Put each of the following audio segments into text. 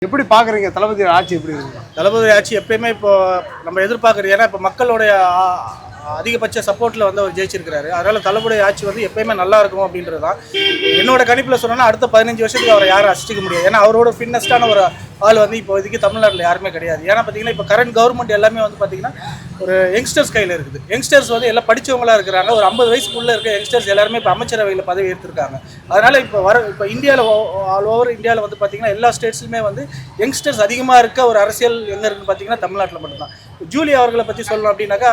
எப்படி பார்க்குறீங்க தளபதி ஆட்சி எப்படி இருக்கு? தளபதி ஆட்சி எப்பயுமே இப்போ நம்ம எதிர்பார்க்குறது, ஏன்னா இப்போ மக்களுடைய அதிகபட்ச சப்போர்ட்டில் வந்து அவர் ஜெயிச்சிருக்கிறாரு. அதனால் தளபதி ஆட்சி வந்து எப்பயுமே நல்லா இருக்கும் அப்படின்றது தான் என்னோட கணிப்பில் சொன்னோன்னா. அடுத்த 15 வருஷத்துக்கு அவரை யாரும் அசிச்சிக்க முடியாது. ஏன்னா அவரோட ஃபிட்னஸ்டான ஒரு ஆள் வந்து இப்போ இதுக்கு தமிழ்நாட்டில் யாருமே கிடையாது. ஏன்னா பார்த்தீங்கன்னா இப்போ கரண்ட் கவர்மெண்ட் எல்லாமே வந்து பார்த்தீங்கன்னா ஒரு யங்ஸ்டர்ஸ் கையில் இருக்குது. யங்ஸ்டர்ஸ் வந்து எல்லாம் படித்தவங்களாக இருக்கிறாங்க. ஒரு 50 வயசுக்குள்ளே இருக்க யங்ஸ்டர்ஸ் எல்லாருமே இப்போ அமைச்சரவையில் பதவி எடுத்திருக்காங்க. அதனால் இப்போ இந்தியாவில் ஆல் ஓவர் இந்தியாவில் வந்து பார்த்தீங்கன்னா எல்லா ஸ்டேட்ஸ்லையுமே வந்து யங்ஸ்டர்ஸ் அதிகமாக இருக்க ஒரு அரசியல் எங்கே இருக்குன்னு பார்த்தீங்கன்னா தமிழ்நாட்டில் மட்டும்தான். ஜூலி அவர்களை பற்றி சொல்லணும் அப்படின்னாக்கா,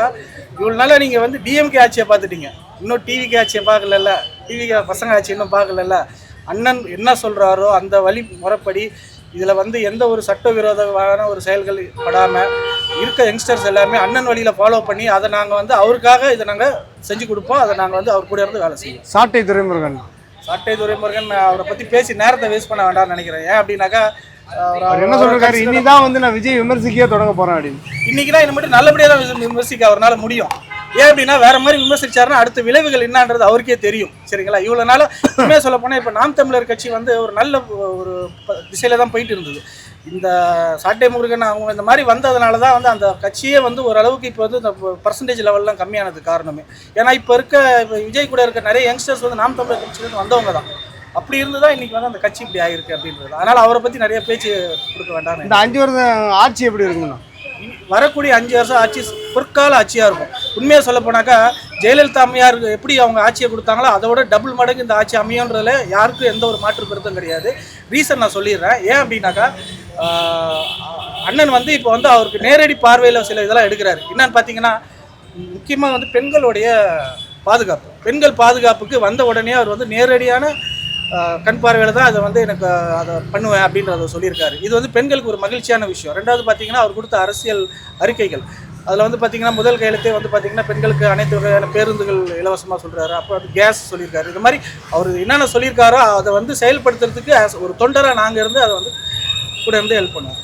இவ்வளோ நாளாக நீங்கள் வந்து டிஎம்கே ஆட்சியை பார்த்துட்டீங்க, இன்னும் டிவிகே ஆட்சியை பார்க்கல, டிவிகே பசங்க ஆட்சி இன்னும் பார்க்கல. அண்ணன் என்ன சொல்கிறாரோ அந்த வழி முறைப்படி இதில் வந்து எந்த ஒரு சட்டவிரோதமான ஒரு செயல்கள் படாமல் இருக்க யங்ஸ்டர்ஸ் எல்லாமே அண்ணன் வழியில் ஃபாலோ பண்ணி அதை நாங்கள் வந்து அவருக்காக இதை நாங்கள் செஞ்சு கொடுப்போம். அதை நாங்கள் வந்து அவர் கூட இருந்து வேலை செய்வோம். சாட்டை துரைமுருகன் அவரை பற்றி பேசி நேரத்தை வேஸ்ட் பண்ண வேண்டாம்னு நினைக்கிறேன். ஏன் அப்படின்னாக்கா, அவர் என்ன சொல்றாரு, இன்னிதான் வந்து நான் விஜய் விமர்சிக்கவே தொடங்க போறேன் அப்படின்னு. இன்னைக்கு தான் மட்டும் நல்லபடியாக தான் விமர்சிக்க அவரால் முடியும். ஏன் அப்படின்னா வேற மாதிரி விமர்சிச்சாருன்னா அடுத்த விளைவுகள் என்னன்றது அவருக்கே தெரியும். சரிங்களா? இவ்வளோ நாள் உண்மையாக சொல்ல போனால் இப்போ நாம் தமிழர் கட்சி வந்து ஒரு நல்ல ஒரு திசையில தான் போயிட்டு இருந்தது. இந்த சாட்டை முருகன் அவங்க இந்த மாதிரி வந்ததுனால தான் வந்து அந்த கட்சியே வந்து ஓரளவுக்கு இப்போ வந்து இந்த பர்சன்டேஜ் லெவல்லாம் கம்மியானது காரணமே. ஏன்னா இப்போ விஜய் கூட இருக்க நிறைய யங்ஸ்டர்ஸ் வந்து நாம் தமிழர் கட்சியிலேருந்து வந்தவங்க தான். அப்படி இருந்து தான் இன்னைக்கு வந்து அந்த கட்சி இப்படி ஆகிருக்கு அப்படின்றது. அதனால் அவரை பற்றி நிறைய பேச்சு கொடுக்க வேண்டாம். இந்த 5 வருஷம் ஆட்சி எப்படி இருக்குங்கண்ணா? வரக்கூடிய 5 வருஷம் ஆட்சி பொற்கால ஆட்சியாக இருக்கும். உண்மையாக சொல்ல போனாக்கா, ஜெயலலிதா அம்மையார் எப்படி அவங்க ஆட்சியை கொடுத்தாங்களோ அதோட டபுள் மடங்கு இந்த ஆட்சி அமையன்றதுல யாருக்கும் எந்த ஒரு மாற்று கருத்தும் கிடையாது. ரீசன் நான் சொல்லிடுறேன். ஏன் அப்படின்னாக்கா, அண்ணன் வந்து இப்போ வந்து அவருக்கு நேரடி பார்வையில் சில இதெல்லாம் எடுக்கிறாரு. என்னன்னு பார்த்தீங்கன்னா, முக்கியமாக வந்து பெண்களுடைய பாதுகாப்பு, பெண்கள் பாதுகாப்புக்கு வந்த உடனே அவர் வந்து நேரடியான கண் பார்வையில் தான் அதை வந்து எனக்கு அதை பண்ணுவேன் அப்படின்றத சொல்லியிருக்காரு. இது வந்து பெண்களுக்கு ஒரு மகிழ்ச்சியான விஷயம். ரெண்டாவது பார்த்தீங்கன்னா, அவர் கொடுத்த அரசியல் அறிக்கைகள், அதில் வந்து பார்த்தீங்கன்னா முதல் கையெழுத்தே வந்து பார்த்தீங்கன்னா பெண்களுக்கு அனைத்து வகையான பேருந்துகள் இலவசமாக சொல்கிறாரு. அப்போ அது கேஸ் சொல்லியிருக்காரு. இது மாதிரி அவர் என்னென்ன சொல்லியிருக்காரோ அதை வந்து செயல்படுத்துறதுக்கு ஒரு தொண்டராக நாங்கள் இருந்து அதை வந்து கூட இருந்து ஹெல்ப் பண்ணுவோம்.